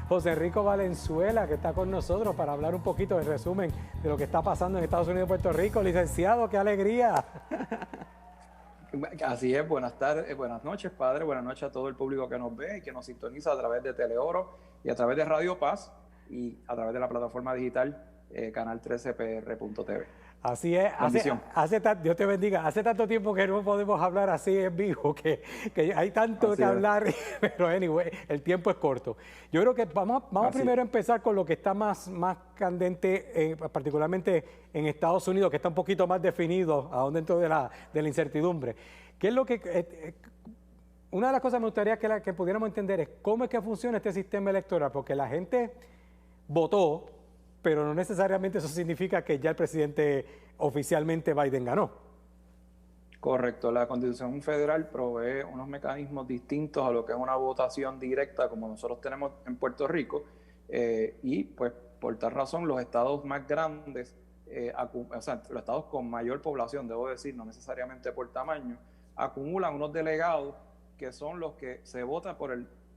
José Enrico Valenzuela, que está con nosotros para hablar un poquito del resumen de lo que está pasando en Estados Unidos y Puerto Rico. Licenciado, qué alegría. Así es, buenas tardes, buenas noches, padre, buenas noches a todo el público que nos ve y que nos sintoniza a través de Teleoro y a través de Radio Paz y a través de la plataforma digital canal 13pr.tv. Así es, Dios te bendiga, hace tanto tiempo que no podemos hablar así en vivo, que hay tanto Así que es. hablar, pero anyway, el tiempo es corto. Yo creo que vamos primero a empezar con lo que está más candente, particularmente en Estados Unidos, que está un poquito más definido, aún dentro de la incertidumbre. ¿Qué es lo que... una de las cosas que me gustaría que pudiéramos entender es cómo es que funciona este sistema electoral, porque la gente votó, pero no necesariamente eso significa que ya el presidente oficialmente Biden ganó. Correcto, la Constitución Federal provee unos mecanismos distintos a lo que es una votación directa como nosotros tenemos en Puerto Rico y pues por tal razón los estados más grandes, o sea, los estados con mayor población, debo decir, no necesariamente por tamaño, acumulan unos delegados que son los que se vota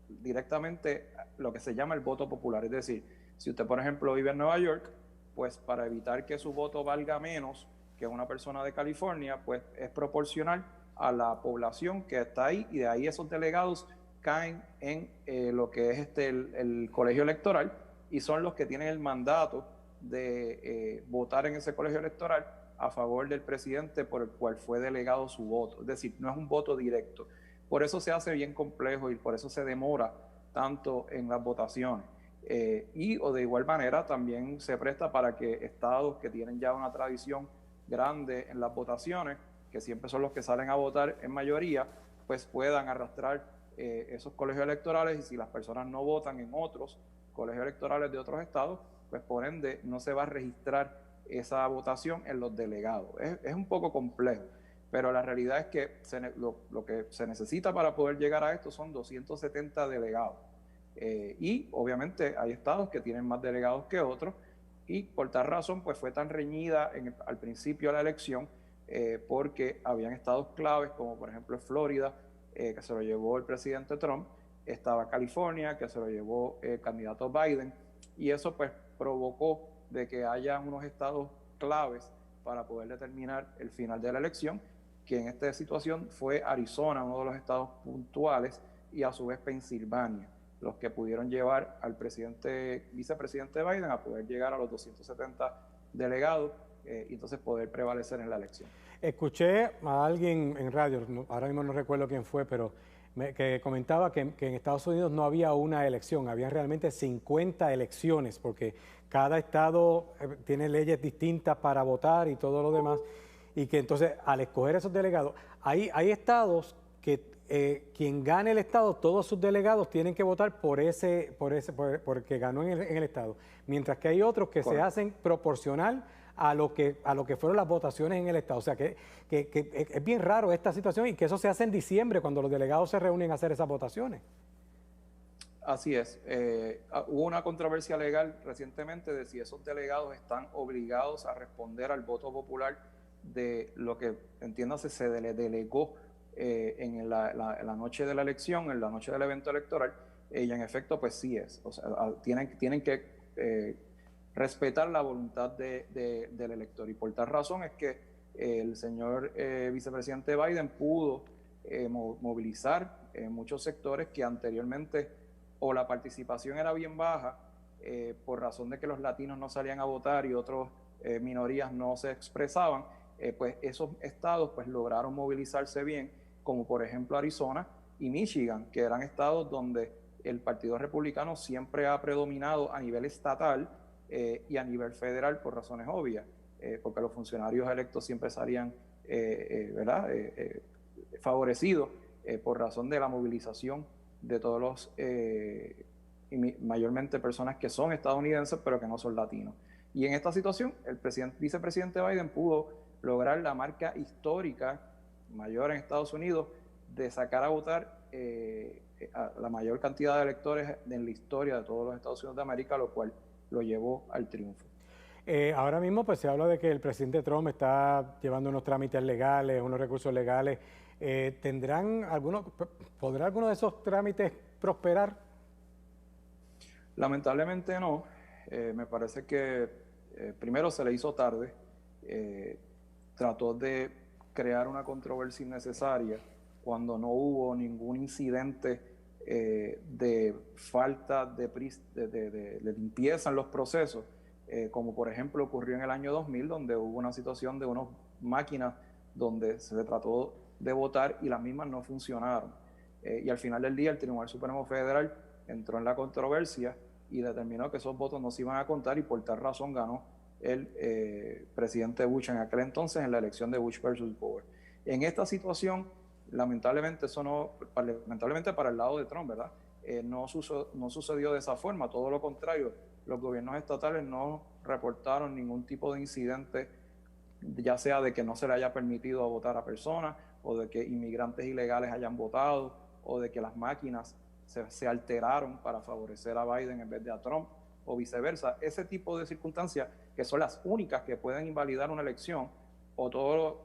directamente lo que se llama el voto popular, es decir, si usted, por ejemplo, vive en Nueva York, pues para evitar que su voto valga menos que una persona de California, pues es proporcional a la población que está ahí y de ahí esos delegados caen en lo que es el colegio electoral y son los que tienen el mandato de votar en ese colegio electoral a favor del presidente por el cual fue delegado su voto. Es decir, no es un voto directo. Por eso se hace bien complejo y por eso se demora tanto en las votaciones. O de igual manera también se presta para que estados que tienen ya una tradición grande en las votaciones, que siempre son los que salen a votar en mayoría, pues puedan arrastrar esos colegios electorales y si las personas no votan en otros colegios electorales de otros estados, pues por ende no se va a registrar esa votación en los delegados. Es un poco complejo, pero la realidad es que lo que se necesita para poder llegar a esto son 270 delegados. Y obviamente hay estados que tienen más delegados que otros y por tal razón pues fue tan reñida al principio de la elección porque habían estados claves como por ejemplo Florida, que se lo llevó el presidente Trump, estaba California, que se lo llevó el candidato Biden, y eso pues provocó de que haya unos estados claves para poder determinar el final de la elección, que en esta situación fue Arizona, uno de los estados puntuales, y a su vez Pensilvania, los que pudieron llevar al vicepresidente Biden a poder llegar a los 270 delegados y entonces poder prevalecer en la elección. Escuché a alguien en radio, ahora mismo no recuerdo quién fue, pero que comentaba que en Estados Unidos no había una elección, había realmente 50 elecciones, porque cada estado tiene leyes distintas para votar y todo lo demás, y que entonces al escoger esos delegados, hay estados que quien gane el estado, todos sus delegados tienen que votar por el que ganó en el estado, mientras que hay otros que se hacen proporcional a lo que fueron las votaciones en el estado. O sea que es bien raro esta situación y que eso se hace en diciembre cuando los delegados se reúnen a hacer esas votaciones. Así es. Hubo una controversia legal recientemente de si esos delegados están obligados a responder al voto popular de lo que, entiéndase, se le delegó en la noche de la elección, en la noche del evento electoral, y en efecto, pues sí es. O sea, tienen que respetar la voluntad del elector. Y por tal razón es que el señor vicepresidente Biden pudo movilizar muchos sectores que anteriormente o la participación era bien baja por razón de que los latinos no salían a votar y otras minorías no se expresaban, pues esos estados pues lograron movilizarse bien, como por ejemplo Arizona y Michigan, que eran estados donde el Partido Republicano siempre ha predominado a nivel estatal y a nivel federal por razones obvias, porque los funcionarios electos siempre salían favorecidos por razón de la movilización de todos los, mayormente personas que son estadounidenses pero que no son latinos. Y en esta situación el vicepresidente Biden pudo lograr la marca histórica mayor en Estados Unidos de sacar a votar a la mayor cantidad de electores en la historia de todos los Estados Unidos de América, lo cual lo llevó al triunfo. Ahora mismo pues se habla de que el presidente Trump está llevando unos trámites legales, unos recursos legales. ¿Podrá alguno de esos trámites prosperar? Lamentablemente no. Me parece que primero se le hizo tarde. Trató de crear una controversia innecesaria cuando no hubo ningún incidente de falta de limpieza en los procesos, como por ejemplo ocurrió en el año 2000, donde hubo una situación de unas máquinas donde se trató de votar y las mismas no funcionaron. Y al final del día el Tribunal Supremo Federal entró en la controversia y determinó que esos votos no se iban a contar, y por tal razón ganó el presidente Bush en aquel entonces en la elección de Bush versus Gore. En esta situación, lamentablemente para el lado de Trump, ¿verdad? No sucedió de esa forma, todo lo contrario, los gobiernos estatales no reportaron ningún tipo de incidente, ya sea de que no se le haya permitido votar a personas, o de que inmigrantes ilegales hayan votado, o de que las máquinas se alteraron para favorecer a Biden en vez de a Trump, o viceversa. Ese tipo de circunstancias, que son las únicas que pueden invalidar una elección, o todo lo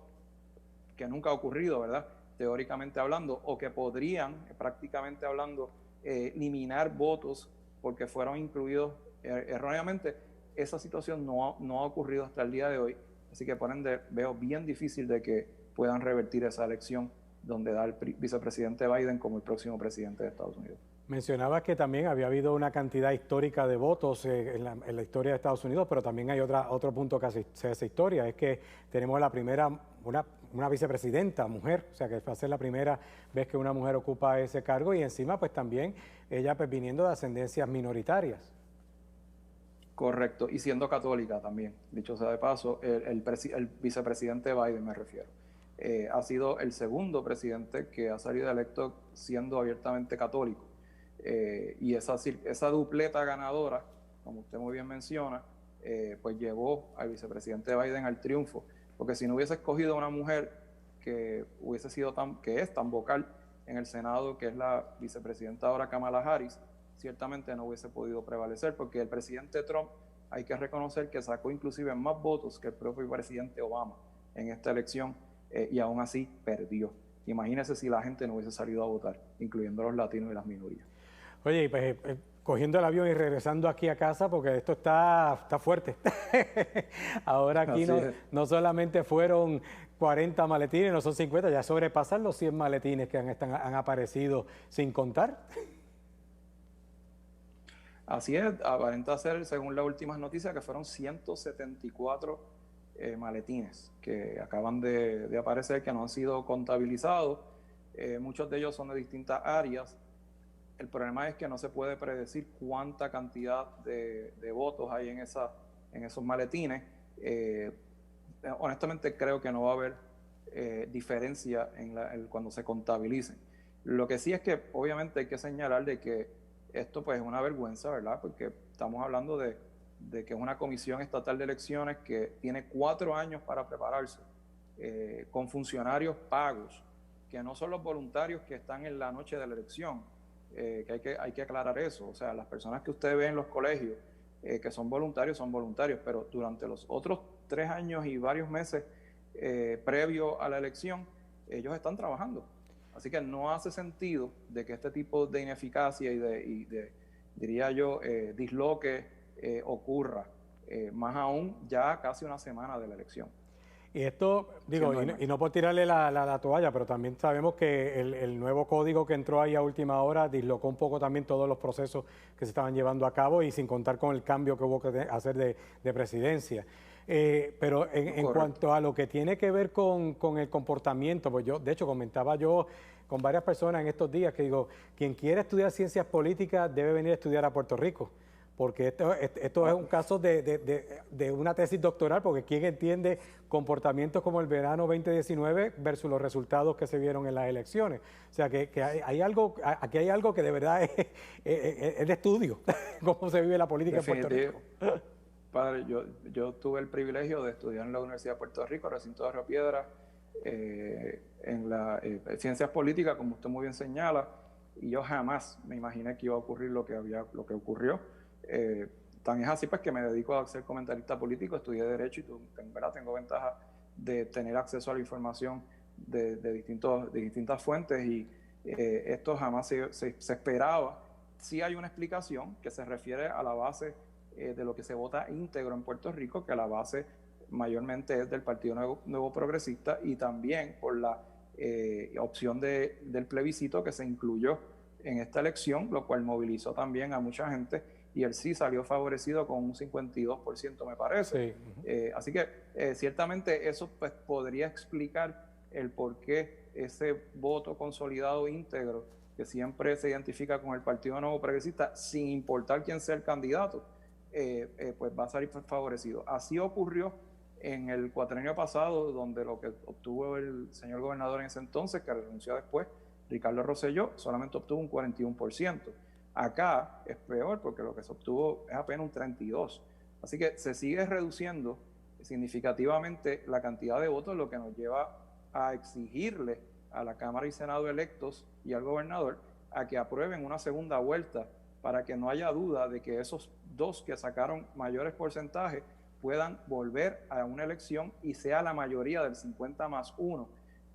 que nunca ha ocurrido, ¿verdad?, teóricamente hablando, o que podrían, prácticamente hablando, eliminar votos porque fueron incluidos erróneamente. Esa situación no ha ocurrido hasta el día de hoy, así que por ende veo bien difícil de que puedan revertir esa elección donde da el vicepresidente Biden como el próximo presidente de Estados Unidos. Mencionabas que también había habido una cantidad histórica de votos en la historia de Estados Unidos, pero también hay otro punto que hace esa historia, es que tenemos la primera, una vicepresidenta mujer, o sea que va a ser la primera vez que una mujer ocupa ese cargo, y encima pues también ella pues viniendo de ascendencias minoritarias. Correcto, y siendo católica también, dicho sea de paso, el vicepresidente Biden me refiero. Ha sido el segundo presidente que ha salido electo siendo abiertamente católico. Y esa dupleta ganadora, como usted muy bien menciona, pues llevó al vicepresidente Biden al triunfo, porque si no hubiese escogido a una mujer que es tan vocal en el Senado, que es la vicepresidenta ahora Kamala Harris, ciertamente no hubiese podido prevalecer, porque el presidente Trump, hay que reconocer que sacó inclusive más votos que el propio presidente Obama en esta elección, y aún así perdió. Imagínese si la gente no hubiese salido a votar, incluyendo los latinos y las minorías. Oye, pues cogiendo el avión y regresando aquí a casa, porque esto está fuerte. Ahora aquí no solamente fueron 40 maletines, no son 50, ya sobrepasan los 100 maletines que han aparecido sin contar. Así es, aparenta ser, según las últimas noticias, que fueron 174 maletines que acaban de aparecer, que no han sido contabilizados. Muchos de ellos son de distintas áreas. El problema es que no se puede predecir cuánta cantidad de votos hay en esos maletines. Honestamente creo que no va a haber diferencia cuando se contabilicen. Lo que sí es que obviamente hay que señalar de que esto pues es una vergüenza, ¿verdad? Porque estamos hablando de que es una comisión estatal de elecciones que tiene 4 años para prepararse, con funcionarios pagos, que no son los voluntarios que están en la noche de la elección, que hay que aclarar eso. O sea, las personas que usted ve en los colegios que son voluntarios, pero durante los otros 3 años y varios meses previo a la elección, ellos están trabajando. Así que no hace sentido de que este tipo de ineficacia y de diría yo, disloque ocurra, más aún ya casi una semana de la elección. Y esto, digo, y no por tirarle la toalla, pero también sabemos que el nuevo código que entró ahí a última hora dislocó un poco también todos los procesos que se estaban llevando a cabo, y sin contar con el cambio que hubo que hacer de presidencia. Pero en cuanto a lo que tiene que ver con el comportamiento, pues yo, de hecho, comentaba yo con varias personas en estos días que digo, quien quiere estudiar ciencias políticas debe venir a estudiar a Puerto Rico, porque esto es un caso de una tesis doctoral, porque ¿quién entiende comportamientos como el verano 2019 versus los resultados que se vieron en las elecciones? O sea, que aquí hay algo que de verdad es de estudio, cómo se vive la política en Puerto Rico. Padre, yo tuve el privilegio de estudiar en la Universidad de Puerto Rico, recinto de Río Piedras, en la ciencias políticas, como usted muy bien señala, y yo jamás me imaginé que iba a ocurrir lo que ocurrió. Tan es así pues que me dedico a ser comentarista político, estudié Derecho y tengo ventaja de tener acceso a la información de distintas fuentes, y esto jamás se esperaba sí hay una explicación que se refiere a la base de lo que se vota íntegro en Puerto Rico, que la base mayormente es del Partido Nuevo Progresista, y también por la opción del plebiscito que se incluyó en esta elección, lo cual movilizó también a mucha gente, y él sí salió favorecido con un 52%, me parece. Sí. Así que ciertamente eso pues, podría explicar el por qué ese voto consolidado íntegro, que siempre se identifica con el Partido Nuevo Progresista, sin importar quién sea el candidato, pues va a salir favorecido. Así ocurrió en el cuatrenio pasado, donde lo que obtuvo el señor gobernador en ese entonces, que renunció después, Ricardo Rosselló, solamente obtuvo un 41%. Acá es peor porque lo que se obtuvo es apenas un 32%. Así que se sigue reduciendo significativamente la cantidad de votos, lo que nos lleva a exigirle a la Cámara y Senado electos y al gobernador a que aprueben una segunda vuelta para que no haya duda de que esos dos que sacaron mayores porcentajes puedan volver a una elección y sea la mayoría del 50+1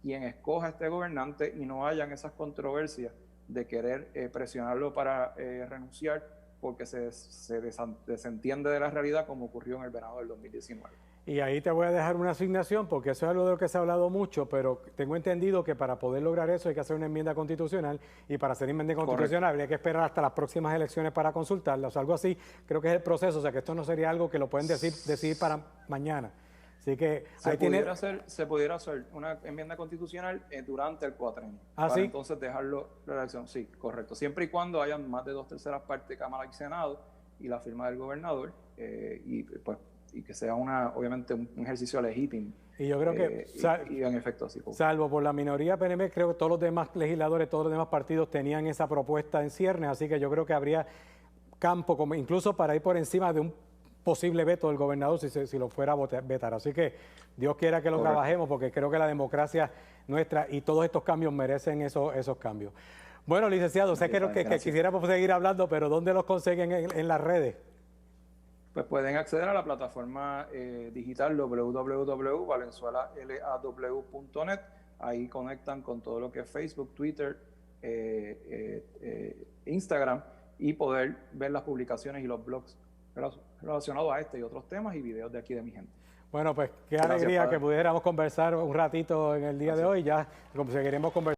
quien escoja a este gobernante y no hayan esas controversias de querer presionarlo para renunciar porque se desentiende de la realidad, como ocurrió en el verano del 2019. Y ahí te voy a dejar una asignación, porque eso es algo de lo que se ha hablado mucho, pero tengo entendido que para poder lograr eso hay que hacer una enmienda constitucional, y para hacer enmienda constitucional habría que esperar hasta las próximas elecciones para consultarla, o sea, algo así, creo que es el proceso, o sea, que esto no sería algo que lo pueden decidir para mañana. Así que se pudiera hacer una enmienda constitucional durante el cuatrenio. ¿Ah, para sí? Entonces dejarlo la elección. Sí, correcto. Siempre y cuando hayan más de 2/3 partes de Cámara y Senado y la firma del gobernador, y que sea obviamente un ejercicio legítimo. Y yo creo que, y en efecto así. Salvo por la minoría PNP, creo que todos los demás legisladores, todos los demás partidos tenían esa propuesta en ciernes, así que yo creo que habría campo, como incluso para ir por encima de un posible veto del gobernador si lo fuera a vetar. Así que Dios quiera que lo trabajemos, porque creo que la democracia nuestra y todos estos cambios merecen esos cambios. Bueno, licenciado, sé que quisiéramos seguir hablando, pero ¿dónde los consiguen en las redes? Pues pueden acceder a la plataforma digital www.valenzuelalaw.net. Ahí conectan con todo lo que es Facebook, Twitter, Instagram, y poder ver las publicaciones y los blogs relacionados a este y otros temas y videos de aquí de mi gente. Bueno, pues qué alegría que pudiéramos conversar un ratito en el día de hoy. Ya seguiremos conversando.